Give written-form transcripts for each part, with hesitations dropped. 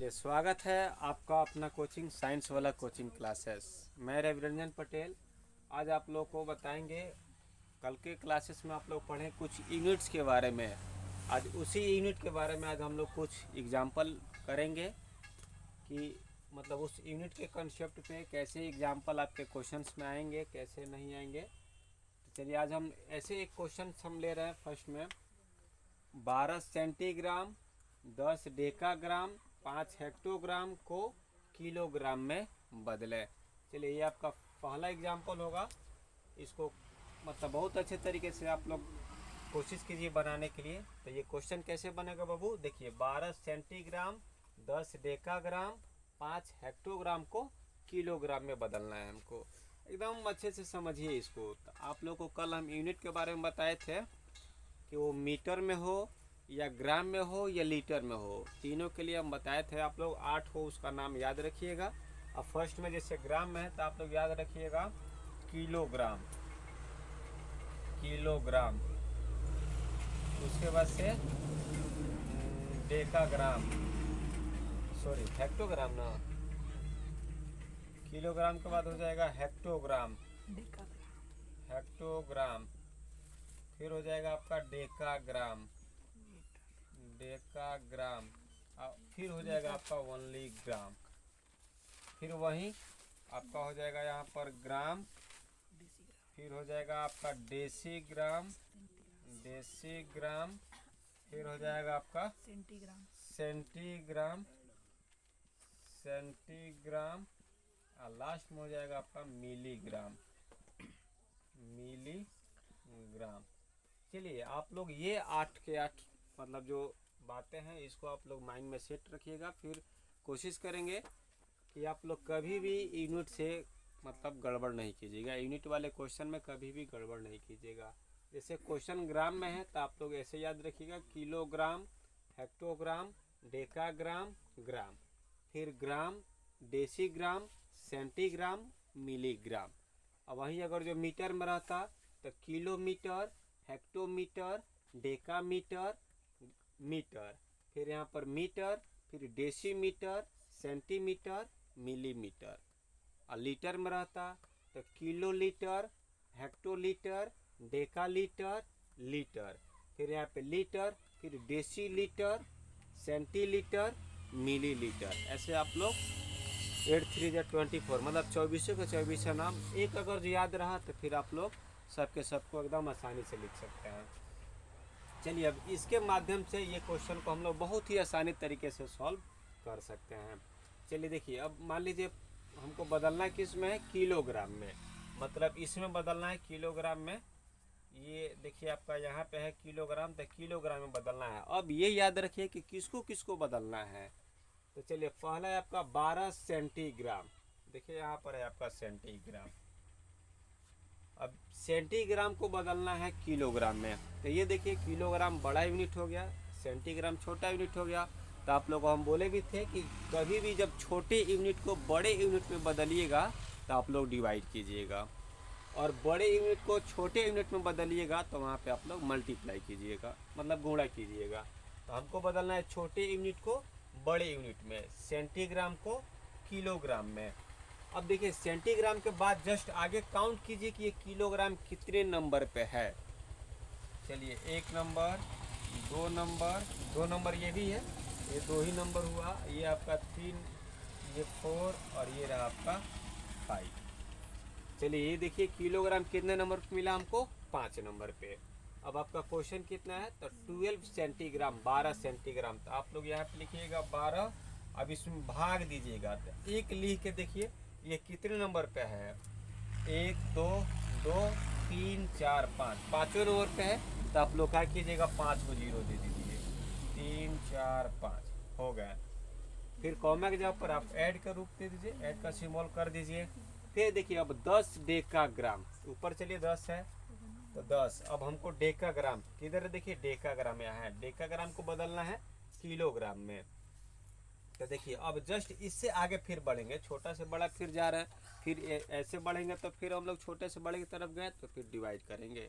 चलिए, स्वागत है आपका अपना कोचिंग साइंस वाला कोचिंग क्लासेस। मैं रविरंजन पटेल। आज आप लोग को बताएंगे, कल के क्लासेस में आप लोग पढ़ें कुछ यूनिट्स के बारे में। आज उसी यूनिट के बारे में आज हम लोग कुछ एग्जाम्पल करेंगे कि मतलब उस यूनिट के कंसेप्ट पे कैसे एग्जाम्पल आपके क्वेश्चंस में आएंगे, कैसे नहीं आएंगे। तो चलिए, आज हम ऐसे एक क्वेश्चन हम ले रहे हैं। फर्स्ट में 12 सेंटीग्राम 10 डेकाग्राम 5 हेक्टोग्राम को किलोग्राम में बदले। चलिए, ये आपका पहला एग्जाम्पल होगा। इसको मतलब बहुत अच्छे तरीके से आप लोग कोशिश कीजिए बनाने के लिए। तो ये क्वेश्चन कैसे बनेगा बाबू, देखिए 12 सेंटीग्राम 10 डेकाग्राम 5 हेक्टोग्राम को किलोग्राम में बदलना है हमको। एकदम अच्छे से समझिए इसको। तो आप लोग को कल हम यूनिट के बारे में बताए थे कि वो मीटर में हो या ग्राम में हो या लीटर में हो, तीनों के लिए हम बताए थे। आप लोग 8 हो उसका नाम याद रखिएगा। अब फर्स्ट में जैसे ग्राम में है तो आप लोग याद रखिएगा किलोग्राम, किलोग्राम। उसके बाद से डेकाग्राम, सॉरी हेक्टोग्राम ना, किलोग्राम के बाद हो जाएगा हेक्टोग्राम, हेक्टोग्राम। फिर हो जाएगा आपका डेकाग्राम, डेकाग्राम। फिर हो जाएगा आपका ओनली ग्राम। फिर वहीं आपका हो जाएगा यहाँ पर ग्राम। फिर हो जाएगा आपका डेसीग्राम, डेसीग्राम। फिर हो जाएगा आपका सेंटीग्राम, सेंटीग्राम, सेंटीग्राम। और लास्ट में हो जाएगा आपका मिलीग्राम, मिलीग्राम। चलिए, आप लोग ये 8 के 8 मतलब जो बातें हैं इसको आप लोग माइंड में सेट रखिएगा। फिर कोशिश करेंगे कि आप लोग कभी भी यूनिट से मतलब गड़बड़ नहीं कीजिएगा। यूनिट वाले क्वेश्चन में कभी भी गड़बड़ नहीं कीजिएगा। जैसे क्वेश्चन ग्राम में है तो आप लोग ऐसे याद रखिएगा किलोग्राम, हेक्टोग्राम, डेकाग्राम, ग्राम। फिर ग्राम, डेसीग्राम, सेंटीग्राम, मिलीग्राम। अब वहीं अगर जो मीटर में रहता तो किलोमीटर, हेक्टोमीटर, डेकामीटर, मीटर। फिर यहाँ पर मीटर, फिर डेसीमीटर, सेंटीमीटर, मिलीमीटर। और लीटर में रहता तो किलो लीटर, हेक्टोलीटर, डेकालीटर, लीटर। फिर यहाँ पे लीटर, फिर डेसी लीटर, सेंटीलीटर, मिलीलीटर। ऐसे आप लोग 8 3 जा 24 मतलब 24 के 24 नाम एक अगर जो याद रहा तो फिर आप लोग सबके सबको एकदम आसानी से लिख सकते हैं। चलिए, अब इसके माध्यम से ये क्वेश्चन को हम लोग बहुत ही आसानी तरीके से सॉल्व कर सकते हैं। चलिए देखिए, अब मान लीजिए हमको बदलना किस में है, किलोग्राम में। मतलब इसमें बदलना है किलोग्राम में। ये देखिए आपका यहाँ पे है किलोग्राम, तो किलोग्राम में बदलना है। अब ये याद रखिए कि किसको किसको बदलना है। तो चलिए, पहला है आपका 12 सेंटीग्राम। देखिए यहाँ पर है आपका सेंटीग्राम। अब सेंटीग्राम को बदलना है किलोग्राम में। तो ये देखिए किलोग्राम बड़ा यूनिट हो गया, सेंटीग्राम छोटा यूनिट हो गया। तो आप लोग को हम बोले भी थे कि कभी भी जब छोटे यूनिट को बड़े यूनिट में बदलिएगा तो आप लोग डिवाइड कीजिएगा, और बड़े यूनिट को छोटे यूनिट में बदलिएगा तो वहाँ पे आप लोग मल्टीप्लाई कीजिएगा, मतलब गुणा कीजिएगा। तो हमको बदलना है छोटे यूनिट को बड़े यूनिट में, सेंटीग्राम को किलोग्राम में। अब देखिए सेंटीग्राम के बाद जस्ट आगे काउंट कीजिए कि ये किलोग्राम कितने नंबर पे है। चलिए, 1 नंबर, 2 नंबर, 2 नंबर ये भी है, ये 2 ही नंबर हुआ। ये आपका 3, ये 4 और ये रहा आपका 5। चलिए, ये देखिए किलोग्राम कितने नंबर पे मिला हमको, 5 नंबर पे। अब आपका क्वेश्चन कितना है, तो 12 सेंटीग्राम, 12 सेंटीग्राम। तो आप लोग यहाँ पे लिखिएगा 12। अब इसमें भाग दीजिएगा, तो एक लिख के देखिए ये कितने नंबर पे है। 1 2 2 3 4 5, पाँचवें नंबर पे है। तो आप लोग क्या कीजिएगा, 5 को 0 दे दीजिए। 3 4 5 हो गया। फिर कॉमा के जगह पर आप ऐड का रूप दे दीजिए, ऐड का सिंबल कर दीजिए। फिर देखिए अब 10 डेकाग्राम, ऊपर चलिए 10 है तो 10। अब हमको डेकाग्राम किधर है, देखिए डेकाग्राम यहाँ है। डेकाग्राम को बदलना है किलोग्राम में। तो देखिए अब जस्ट इससे आगे फिर बढ़ेंगे, छोटा से बड़ा फिर जा रहा है, फिर ऐसे बढ़ेंगे तो फिर हम लोग छोटे से बड़े की तरफ गए तो फिर डिवाइड करेंगे।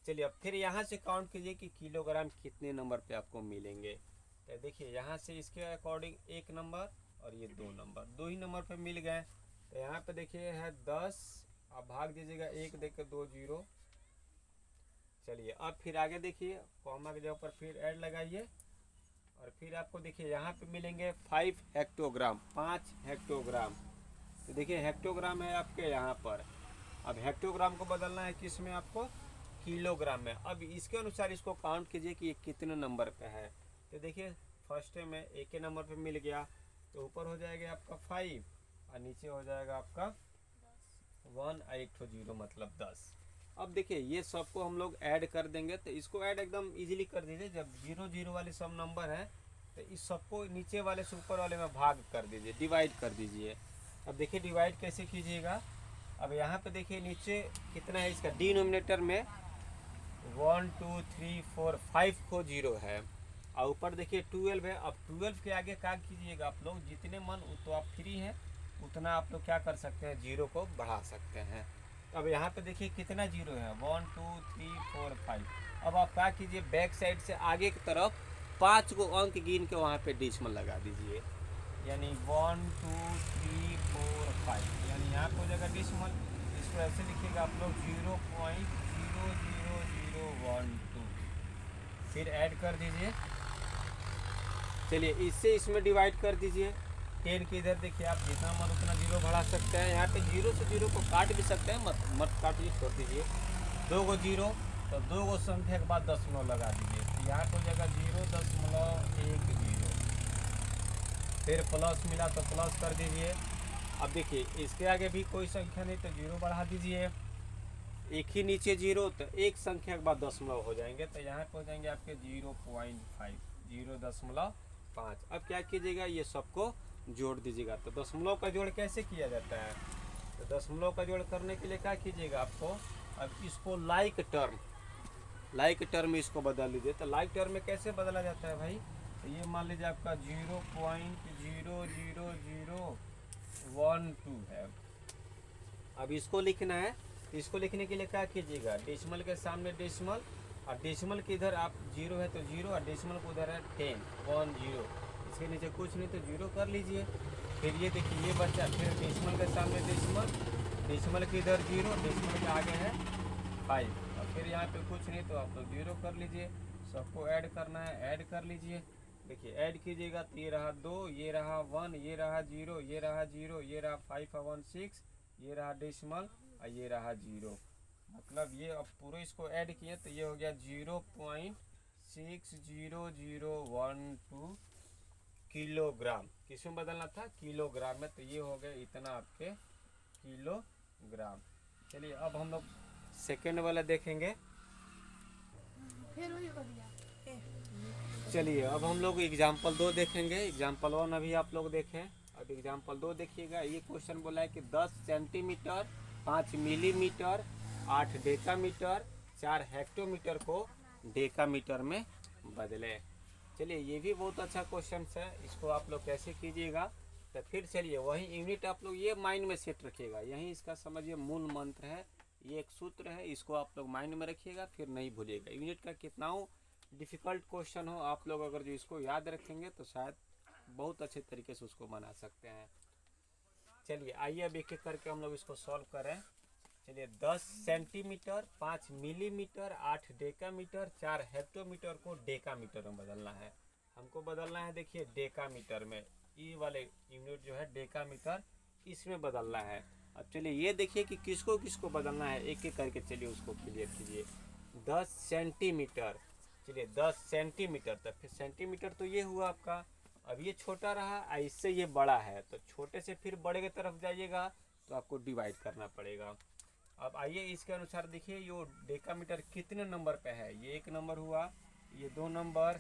चलिए, अब फिर यहाँ से काउंट कीजिए कि किलोग्राम कितने नंबर पे आपको मिलेंगे। तो देखिए यहाँ से इसके अकॉर्डिंग 1 नंबर और ये 2 नंबर, 2 ही नंबर पे मिल गए। तो यहाँ पे देखिए है 10, अब भाग दीजिएगा 1 देकर 2 0। चलिए अब फिर आगे देखिए, कॉमा के जगह पर फिर ऐड लगाइए और फिर आपको देखिए यहाँ पे मिलेंगे 5 हेक्टोग्राम, 5 हेक्टोग्राम। तो देखिए हेक्टोग्राम है आपके यहाँ पर। अब हेक्टोग्राम को बदलना है किस में, आपको किलोग्राम में। अब इसके अनुसार इसको काउंट कीजिए कि ये कितने नंबर पे है। तो देखिए फर्स्ट में एक ही नंबर पे मिल गया, तो ऊपर हो जाएगा आपका 5 और नीचे हो जाएगा आपका 1 और 1 0 मतलब 10। अब देखिए ये सबको हम लोग ऐड कर देंगे, तो इसको ऐड एकदम इजीली कर दीजिए। जब 0 0 वाले सब नंबर हैं तो इस सबको नीचे वाले से ऊपर वाले में भाग कर दीजिए, डिवाइड कर दीजिए। अब देखिए डिवाइड कैसे कीजिएगा। अब यहाँ पे देखिए नीचे कितना है, इसका डिनोमिनेटर में 1 2 3 4 5 को 0 है और ऊपर देखिए 12 है। अब 12 के आगे क्या कीजिएगा आप लोग, जितने मन तो आप फ्री हैं उतना आप लोग क्या कर सकते हैं, 0 को बढ़ा सकते हैं। अब यहाँ पे देखिए कितना 0 है, 1 2 3 4 5। अब आप क्या कीजिए, बैक साइड से आगे की तरफ 5 को अंक गिन के वहाँ पे डेसिमल लगा दीजिए, यानी 1 2 3 4 5, यानी यहाँ पे हो जाएगा डेसिमल। इसको ऐसे लिखिएगा आप लोग 0.00012, फिर ऐड कर दीजिए। चलिए इससे इसमें डिवाइड कर दीजिए। 10 के इधर देखिए आप जितना मन उतना 0 बढ़ा सकते हैं। यहाँ पे 0 से 0 को काट भी सकते हैं, मत काटिए, छोड़ दीजिए। 2 को 0 तो 2 को संख्या के बाद दशमलव लगा दीजिए, तो यहाँ पे हो जाएगा 0.10। फिर प्लस मिला तो प्लस कर दीजिए। अब देखिए इसके आगे भी कोई संख्या नहीं तो 0 बढ़ा दीजिए, एक ही नीचे 0 तो एक संख्या के बाद दशमलव हो जाएंगे, तो यहाँ पे हो जाएंगे आपके 0.5, 0.5। अब क्या कीजिएगा, ये सबको जोड़ दीजिएगा। तो दशमलव का जोड़ कैसे किया जाता है, तो दशमलव का जोड़ करने के लिए क्या कीजिएगा आपको, अब इसको लाइक टर्म इसको बदल लीजिए। तो लाइक टर्म में कैसे बदला जाता है भाई, तो ये मान लीजिए आपका 0.00012 है। अब इसको लिखना है, इसको लिखने के लिए क्या कीजिएगा, डेसिमल के सामने डेसिमल और डेसिमल के इधर आप 0 है तो 0 और डेसिमल को उधर है 10 1 0, इसके नीचे कुछ नहीं तो 0 कर लीजिए। फिर ये देखिए ये बच्चा, फिर डेसिमल के सामने डेसिमल, डेसिमल के इधर 0, डेसिमल के आगे है 5 और फिर यहाँ पे कुछ नहीं तो आप लोग 0 कर लीजिए। सबको ऐड करना है, ऐड कर लीजिए। देखिए ऐड कीजिएगा तो ये रहा 2, ये रहा 1, ये रहा 0, ये रहा 0, ये रहा 5 और 1 6, ये रहा डेसिमल और ये रहा 0, मतलब ये अब पूरे इसको ऐड किए तो ये हो गया 0.60012 किलोग्राम। किसमें बदलना था, किलोग्राम में, तो ये हो गया इतना आपके किलोग्राम। चलिए अब हम लोग सेकेंड वाला देखेंगे। चलिए अब हम लोग एग्जाम्पल 2 देखेंगे। एग्जाम्पल 1 अभी आप लोग देखें, अब एग्जाम्पल 2 देखिएगा। ये क्वेश्चन बोला है कि 10 सेंटीमीटर, 5 मिलीमीटर, 8 डेकामीटर, 4 हेक्टोमीटर को डेकामीटर में बदले। चलिए ये भी बहुत अच्छा क्वेश्चन है, इसको आप लोग कैसे कीजिएगा। तो फिर चलिए वही यूनिट आप लोग ये माइंड में सेट रखिएगा, यही इसका समझिए मूल मंत्र है, ये एक सूत्र है, इसको आप लोग माइंड में रखिएगा, फिर नहीं भूलिएगा। यूनिट का कितना हो डिफ़िकल्ट क्वेश्चन हो, आप लोग अगर जो इसको याद रखेंगे तो शायद बहुत अच्छे तरीके से उसको बना सकते हैं। चलिए आइए अब एक एक करके हम लोग इसको सॉल्व करें। चलिए 10 सेंटीमीटर, 5 मिलीमीटर, 8 डेकामीटर, 4 हेक्टोमीटर को डेकामीटर में बदलना है। हमको बदलना है देखिए डेकामीटर में, ये वाले यूनिट जो है डेकामीटर, इसमें बदलना है। अब चलिए ये देखिए कि किसको किसको बदलना है, एक एक करके चलिए उसको क्लियर कीजिए। 10 सेंटीमीटर, चलिए 10 सेंटीमीटर, तक फिर सेंटीमीटर तो ये हुआ आपका, अब ये छोटा रहा, इससे ये बड़ा है, तो छोटे से फिर बड़े की तरफ जाइएगा तो आपको डिवाइड करना पड़ेगा। अब आइए इसके अनुसार देखिए ये डेकामीटर कितने नंबर पे है, ये 1 नंबर हुआ, ये 2 नंबर,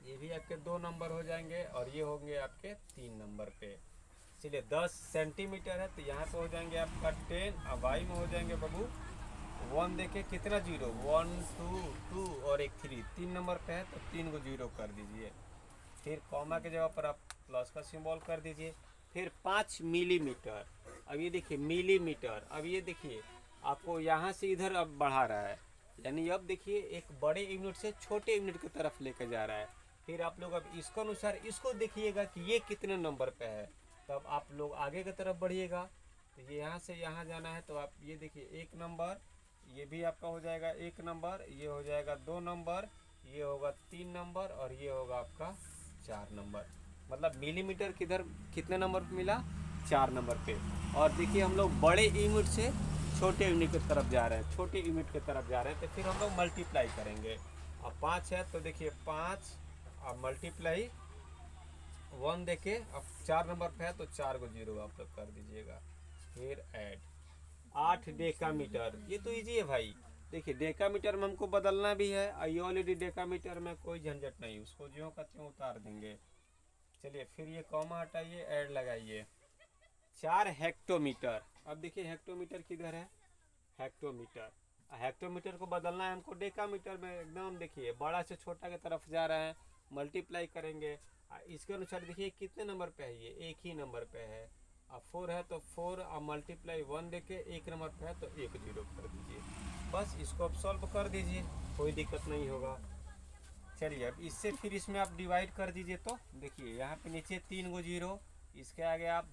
ये भी आपके 2 नंबर हो जाएंगे और ये होंगे आपके 3 नंबर पे। चलिए 10 सेंटीमीटर है तो यहाँ पे हो जाएंगे आपका 10 और वाई में हो जाएंगे बाबू 1, देखिए कितना 0, 1 2 2 और एक 3, 3 नंबर पे है तो 3 को 0 कर दीजिए। फिर कॉमा के जगह पर आप प्लस का सिंबल कर दीजिए। फिर 5 मिलीमीटर, अब ये देखिए मिलीमीटर, अब ये देखिए आपको यहाँ से इधर अब बढ़ा रहा है, यानी अब देखिए एक बड़े यूनिट से छोटे यूनिट की तरफ लेकर जा रहा है। फिर आप लोग अब इसको अनुसार इसको देखिएगा कि ये कितने नंबर पे है, तब आप लोग आगे की तरफ बढ़िएगा। तो ये यहाँ से यहाँ जाना है, तो आप ये देखिए 1 नंबर, ये भी आपका हो जाएगा 1 नंबर, ये हो जाएगा 2 नंबर, ये होगा 3 नंबर और ये होगा आपका 4 नंबर। मतलब मिलीमीटर किधर कितने नंबर पे मिला, 4 नंबर पे। और देखिए हम लोग बड़े यूनिट से छोटे यूनिट की तरफ जा रहे हैं, छोटे यूनिट की तरफ जा रहे हैं, तो फिर हम लोग मल्टीप्लाई करेंगे। अब 5 है तो देखिए 5 अब मल्टीप्लाई 1 देके, अब 4 नंबर पे है तो 4 को 0 आप लोग कर दीजिएगा। फिर ऐड 8 डेकामीटर, ये तो इजी है भाई। देखिए डेकामीटर में हमको बदलना भी है, ये ऑलरेडी डेकामीटर में कोई झंझट नहीं, उसको ज्यों का त्यों उतार देंगे। चलिए फिर ये कॉमा हटाइए, ऐड लगाइए। 4 हेक्टोमीटर। अब देखिए हेक्टोमीटर किधर है, हेक्टोमीटर। हेक्टोमीटर को बदलना है हमको डेकामीटर में, एकदम देखिए बड़ा से छोटा की तरफ जा रहे हैं, मल्टीप्लाई करेंगे। इसके अनुसार देखिए कितने नंबर पे है, ये 1 ही नंबर पे है। अब 4 है तो 4 अब मल्टीप्लाई 1 देके 1 नंबर पे है तो 1 0 कर दीजिए। बस इसको अब सॉल्व कर दीजिए, कोई दिक्कत नहीं होगा। चलिए अब इससे फिर इसमें आप डिवाइड कर दीजिए, तो देखिए यहाँ पे नीचे 3 को 0, इसके आगे आप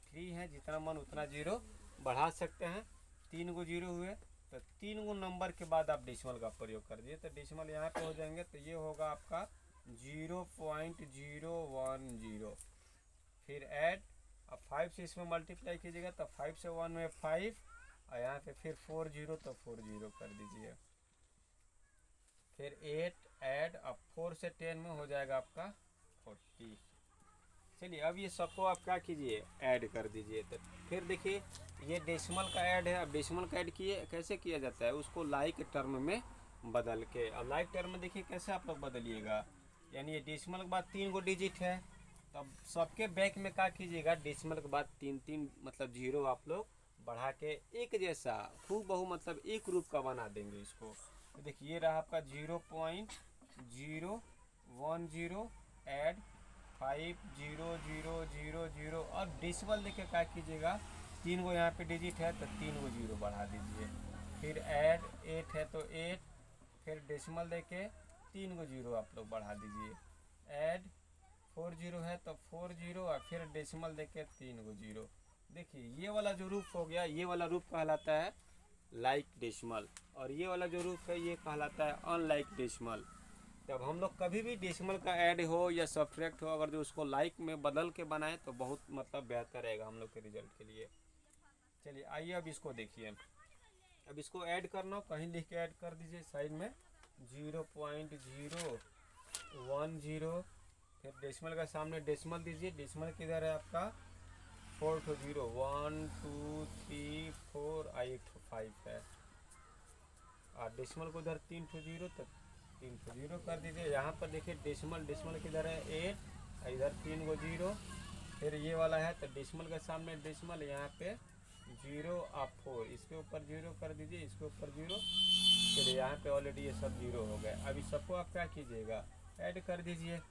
3 है, जितना मन उतना 0 बढ़ा सकते हैं। 3 को 0 हुए तो 3 को नंबर के बाद आप डेसिमल का प्रयोग कर दीजिए, तो डेसिमल यहाँ पे हो जाएंगे, तो ये होगा आपका 0.010। फिर ऐड, अब 5 से इसमें मल्टीप्लाई कीजिएगा तो 5 से 1 में 5, और यहाँ पे फिर 4 0 तो 4 0 कर दीजिए। फिर 8 ऐड, अब 4 से 10 में हो जाएगा आपका 40। चलिए अब ये सबको आप क्या कीजिए, ऐड कर दीजिए। तो फिर देखिए ये डेसिमल का ऐड है। अब डेसिमल का ऐड किए कैसे किया जाता है, उसको लाइक टर्म में बदल के। अब लाइक टर्म में देखिए कैसे आप लोग बदलिएगा, यानी ये डेसिमल के बाद 3 को डिजिट है, तब सबके बैक में क्या कीजिएगा, डेसिमल के बाद 3 3 मतलब 0 आप लोग बढ़ा के एक जैसा हूबहू मतलब एक रूप का बना देंगे इसको। तो देखिए ये रहा आपका 0.010 ऐड 5 0 0 0 0। और डेसिमल देके क्या कीजिएगा, 3 को यहाँ पे डिजिट है तो 3 को 0 बढ़ा दीजिए। फिर ऐड 8 है तो 8, फिर डेसिमल देके 3 को 0 आप लोग बढ़ा दीजिए। ऐड 4 0 है तो 4 0, और फिर डेसिमल देके 3 को 0। देखिए ये वाला जो रूप हो गया, ये वाला रूप कहलाता है लाइक डेसिमल, और ये वाला जो रूप है ये कहलाता है अनलाइक डेसिमल। जब हम लोग कभी भी डेसिमल का ऐड हो या सब्ट्रैक्ट हो, अगर जो उसको लाइक में बदल के बनाए तो बहुत मतलब बेहतर रहेगा हम लोग के रिजल्ट के लिए। चलिए आइए अब इसको देखिए। अब इसको ऐड करना हो कहीं लिख के ऐड कर दीजिए साइड में 0.010। फिर डेसिमल का सामने डेसिमल दीजिए। डेसिमल किधर है आपका, 4 to 0, 1 2 3 4 8 5 है। और डेसिमल को उधर 3 to 0 तो 3 to 0 कर दीजिए। यहाँ पर देखिए डेसिमल किधर है 8, इधर 3 को 0। फिर ये वाला है तो डेसिमल के सामने डेसिमल, यहाँ पे 0 आप 4, इसके ऊपर 0 कर दीजिए, इसके ऊपर 0। चलिए यहाँ पे ऑलरेडी ये सब 0 हो गए। अभी सबको आप क्या कीजिएगा, ऐड कर दीजिए।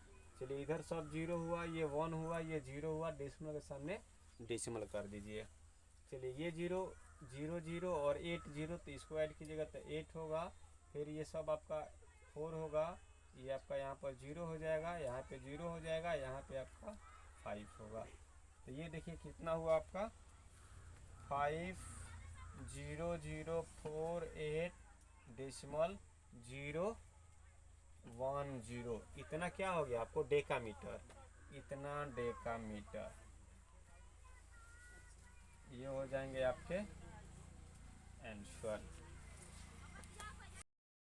चलिए इधर सब 0 हुआ, ये 1 हुआ, ये 0 हुआ, डेसिमल के सामने डेसिमल कर दीजिए। चलिए ये 0 0 0 और 8 0, तो इसको ऐड कीजिएगा तो 8 होगा। फिर ये सब आपका 4 होगा, ये आपका यहाँ पर 0 हो जाएगा, यहाँ पे 0 हो जाएगा, यहाँ पे आपका 5 होगा। तो ये देखिए कितना हुआ आपका 5 0 0 4 8 डेसिमल 0 1 0। इतना क्या हो गया आपको डेकामीटर, इतना डेकामीटर। ये हो जाएंगे आपके आंसर।